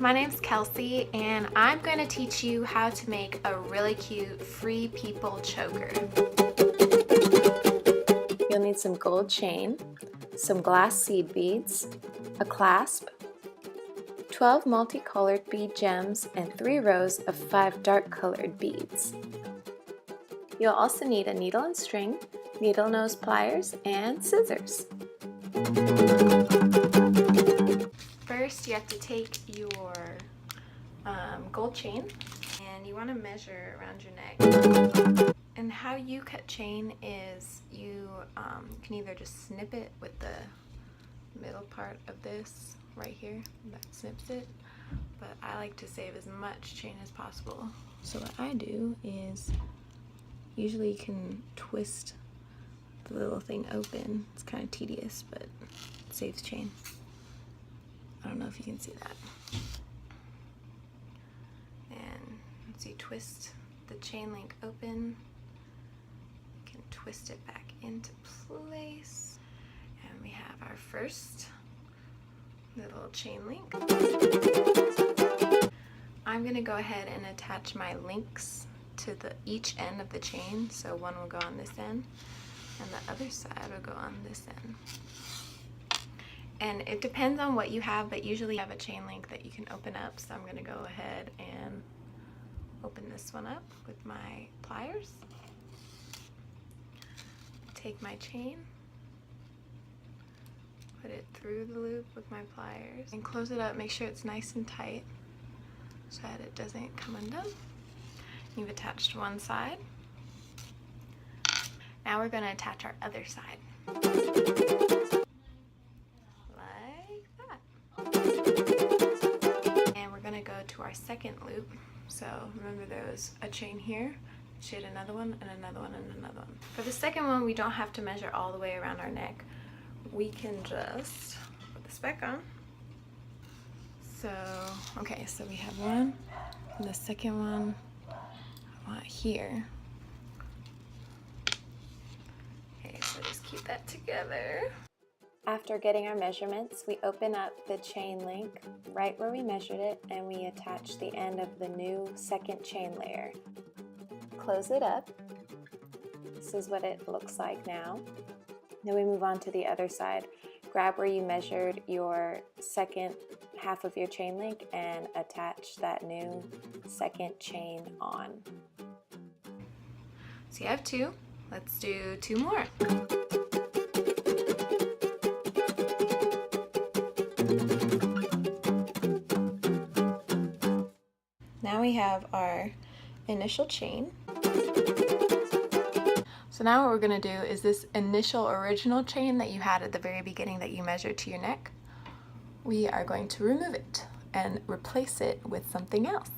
my name's Kelsey and I'm going to teach you how to make a really cute free people choker. You'll need some gold chain, some glass seed beads, a clasp, 12 multicolored bead gems, and 3 rows of 5 dark colored beads. You'll also need a needle and string, needle nose pliers, and scissors. First, you have to take your gold chain and you want to measure around your neck. And how you cut chain is you can either just snip it with the middle part of this right here, that snips it, but I like to save as much chain as possible. So what I do is usually you can twist the little thing open. It's kind of tedious, but it saves chain. I don't know if you can see that. And once you twist the chain link open, you can twist it back into place. And we have our first little chain link. I'm gonna go ahead and attach my links to each end of the chain. So one will go on this end and the other side will go on this end. And it depends on what you have, but usually you have a chain link that you can open up. So I'm going to go ahead and open this one up with my pliers. Take my chain, put it through the loop with my pliers, and close it up. Make sure it's nice and tight so that it doesn't come undone. You've attached one side. Now we're going to attach our other side. And we're going to go to our second loop. So remember there was a chain here, should another one and another one and another one. For the second one, we don't have to measure all the way around our neck. We can just put this back on. So, okay, so we have one, and the second one I want here. Okay, so just keep that together. After getting our measurements, we open up the chain link right where we measured it and we attach the end of the new second chain layer. Close it up. This is what it looks like now. Then we move on to the other side. Grab where you measured your second half of your chain link and attach that new second chain on. So you have 2. Let's do 2 more. Now we have our initial chain. So now what we're going to do is this initial original chain that you had at the very beginning that you measured to your neck, we are going to remove it and replace it with something else.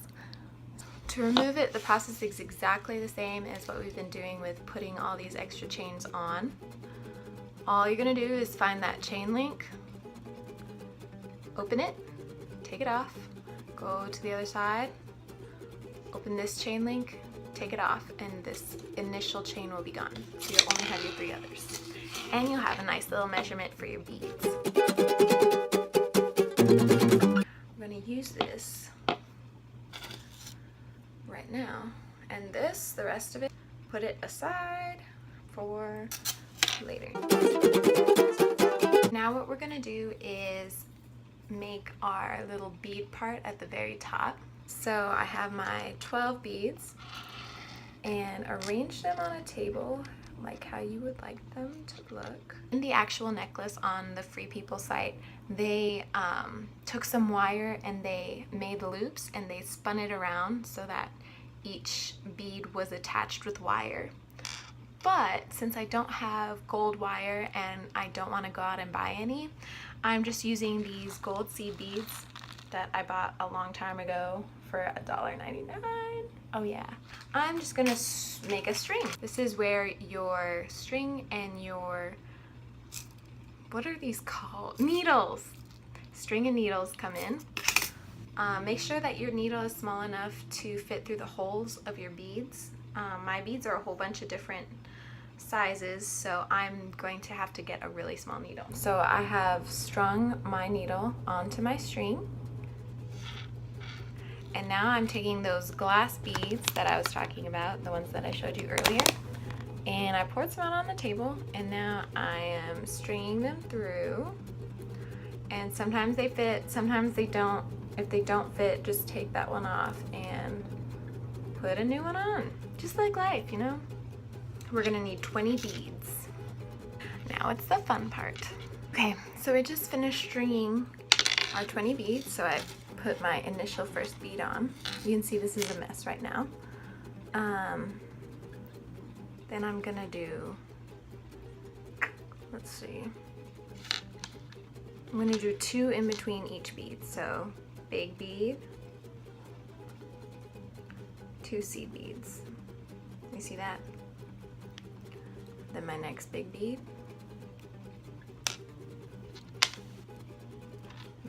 To remove it, the process is exactly the same as what we've been doing with putting all these extra chains on. All you're going to do is find that chain link, open it, take it off, go to the other side, open this chain link, take it off, and this initial chain will be gone. So you'll only have your 3 others. And you'll have a nice little measurement for your beads. I'm going to use this right now. And this, the rest of it, put it aside for later. Now what we're going to do is make our little bead part at the very top. So I have my 12 beads and arrange them on a table like how you would like them to look. In the actual necklace on the Free People site, they took some wire and they made loops and they spun it around so that each bead was attached with wire. But since I don't have gold wire and I don't want to go out and buy any, I'm just using these gold seed beads that I bought a long time ago for $1.99. Oh yeah. I'm just gonna make a string. This is where your string and your, what are these called? Needles. String and needles come in. Make sure that your needle is small enough to fit through the holes of your beads. My beads are a whole bunch of different sizes, so I'm going to have to get a really small needle. So I have strung my needle onto my string And now I'm taking those glass beads that I was talking about, the ones that I showed you earlier, and I poured some out on the table, and now I am stringing them through. And sometimes they fit, sometimes they don't. If they don't fit, just take that one off and put a new one on. Just like life, you know? We're gonna need 20 beads. Now it's the fun part. Okay, so I just finished stringing our 20 beads, so I put my initial first bead on. You can see this is a mess right now. Then I'm gonna do, let's see, I'm gonna do 2 in between each bead. So big bead, 2 seed beads. You see that? Then my next big bead,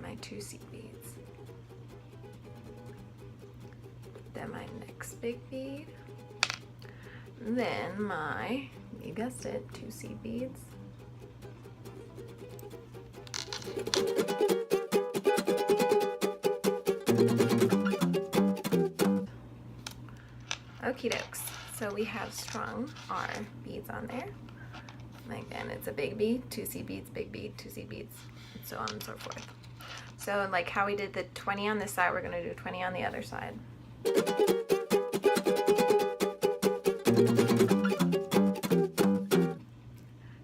my 2 seed beads. Then my next big bead. Then my, you guessed it, 2 seed beads. Okie dokes. So we have strung our beads on there. And again, it's a big bead, 2 seed beads, big bead, 2 seed beads, and so on and so forth. So like how we did the 20 on this side, we're gonna do 20 on the other side.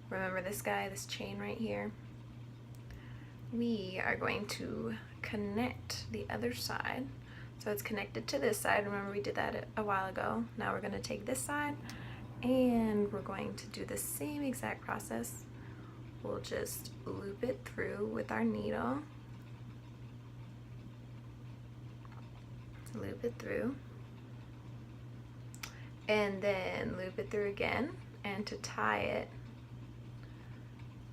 Remember this guy, this chain right here? We are going to connect the other side. So it's connected to this side. Remember we did that a while ago. Now we're going to take this side and we're going to do the same exact process. We'll just loop it through with our needle. Loop it through. And then loop it through again. And to tie it,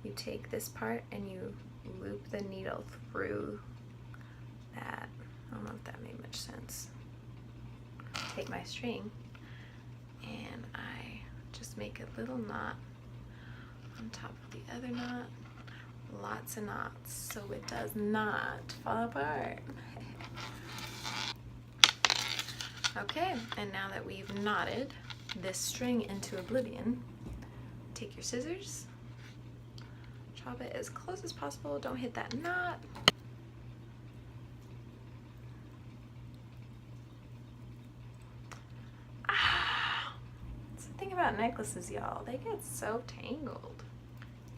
you take this part and you loop the needle through that. I don't know if that made much sense. Take my string and I just make a little knot on top of the other knot. Lots of knots so it does not fall apart. Okay, and now that we've knotted this string into oblivion, take your scissors, chop it as close as possible, don't hit that knot. That's the thing about necklaces, y'all. They get so tangled,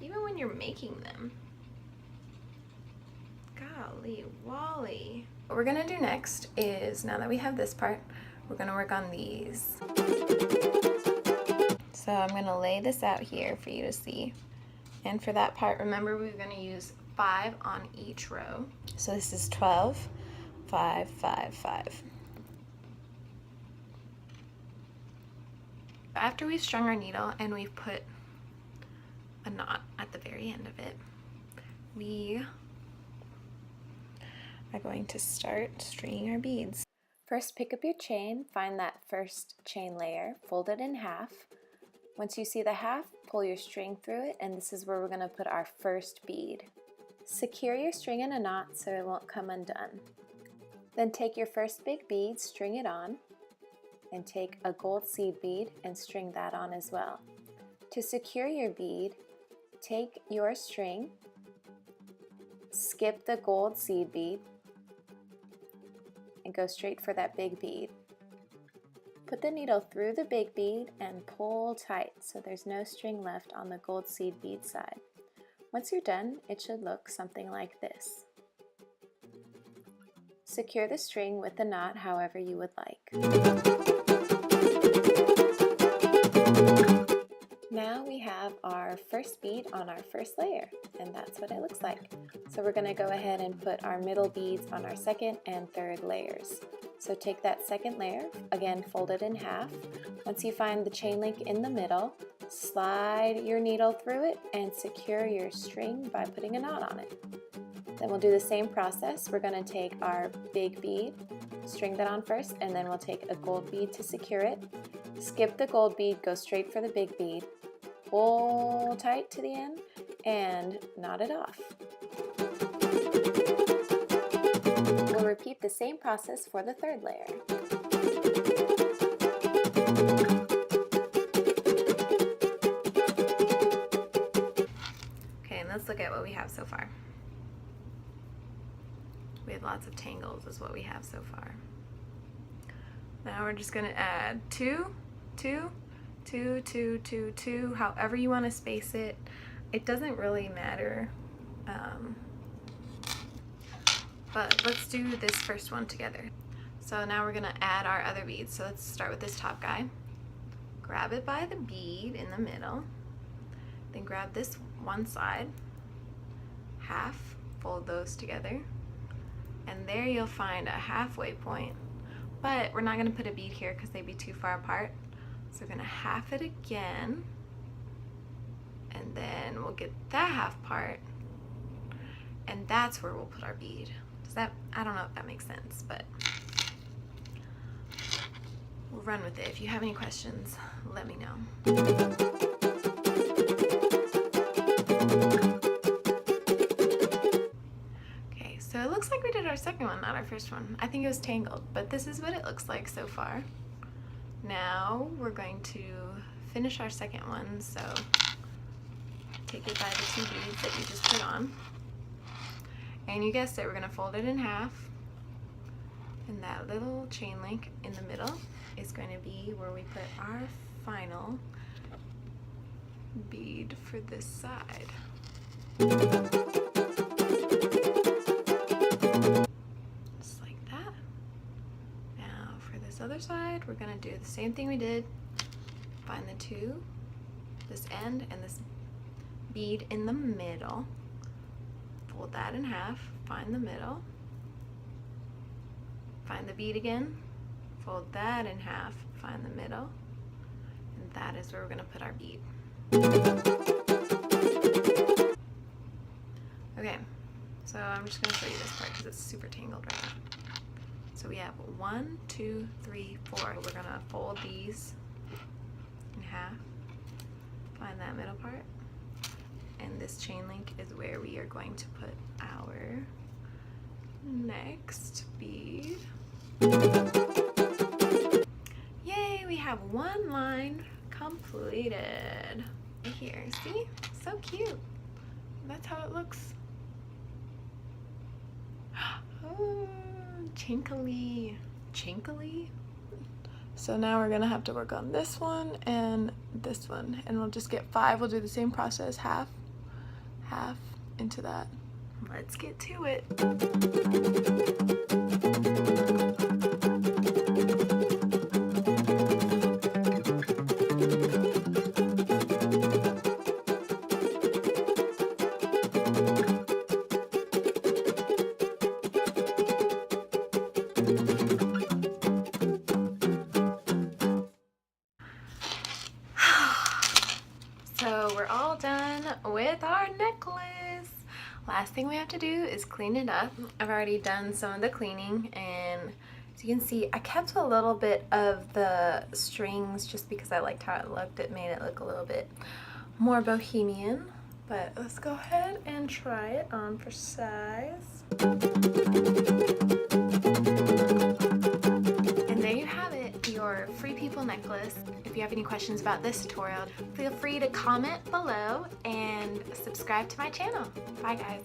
even when you're making them. Golly Wally. What we're gonna do next is, now that we have this part, we're gonna work on these. So I'm gonna lay this out here for you to see. And for that part, remember we're gonna use 5 on each row. So this is 12, 5, 5, 5. After we've strung our needle and we've put a knot at the very end of it, we are going to start stringing our beads. First, pick up your chain, find that first chain layer, fold it in half. Once you see the half, pull your string through it, and this is where we're going to put our first bead. Secure your string in a knot so it won't come undone. Then take your first big bead, string it on, and take a gold seed bead and string that on as well. To secure your bead, take your string, skip the gold seed bead, and go straight for that big bead. Put the needle through the big bead and pull tight so there's no string left on the gold seed bead side. Once you're done, it should look something like this. Secure the string with the knot however you would like. Now we have our first bead on our first layer, and that's what it looks like. So we're going to go ahead and put our middle beads on our second and third layers. So take that second layer, again fold it in half. Once you find the chain link in the middle, slide your needle through it and secure your string by putting a knot on it. Then we'll do the same process. We're going to take our big bead, string that on first, and then we'll take a gold bead to secure it. Skip the gold bead, go straight for the big bead, pull tight to the end, and knot it off. We'll We'll repeat the same process for the third layer. Okay, and let's look at what we have so far. We have lots of tangles is what we have so far. Now we're just going to add 2, 2, 2, 2, 2, 2, however you want to space it. It doesn't really matter. But let's do this first one together. So now we're going to add our other beads. So let's start with this top guy. Grab it by the bead in the middle. Then grab this one side, half, fold those together. And there you'll find a halfway point. But we're not going to put a bead here because they'd be too far apart. So we're going to half it again. And then we'll get that half part. And that's where we'll put our bead. Does that, I don't know if that makes sense, but we'll run with it. If you have any questions, let me know. Okay, so it looks like we did our second one, not our first one. I think it was tangled, but this is what it looks like so far. Now we're going to finish our second one, so take it by the 2 beads that you just put on. And you guessed it, we're going to fold it in half. And that little chain link in the middle is going to be where we put our final bead for this side. Just like that. Now for this other side, we're going to do the same thing we did. Find the 2, this end and this bead in the middle. Fold that in half, find the middle, find the bead again, fold that in half, find the middle, and that is where we're going to put our bead. Okay, so I'm just going to show you this part because it's super tangled right now. So we have 1, 2, 3, 4. We're going to fold these in half, find that middle part. And this chain link is where we are going to put our next bead. Yay, we have one line completed. Right here, see? So cute. That's how it looks. Oh, chinkly. Chinkly? So now we're gonna have to work on this one and this one. And we'll just get 5. We'll do the same process, half into that. Let's get to it. So we're all done with our necklace. Last thing we have to do is clean it up. I've already done some of the cleaning, and as you can see, I kept a little bit of the strings just because I liked how it looked. It made it look a little bit more bohemian. But let's go ahead and try it on for size. And there you have it, your Free People necklace. If you have any questions about this tutorial, feel free to comment below and subscribe to my channel. Bye guys.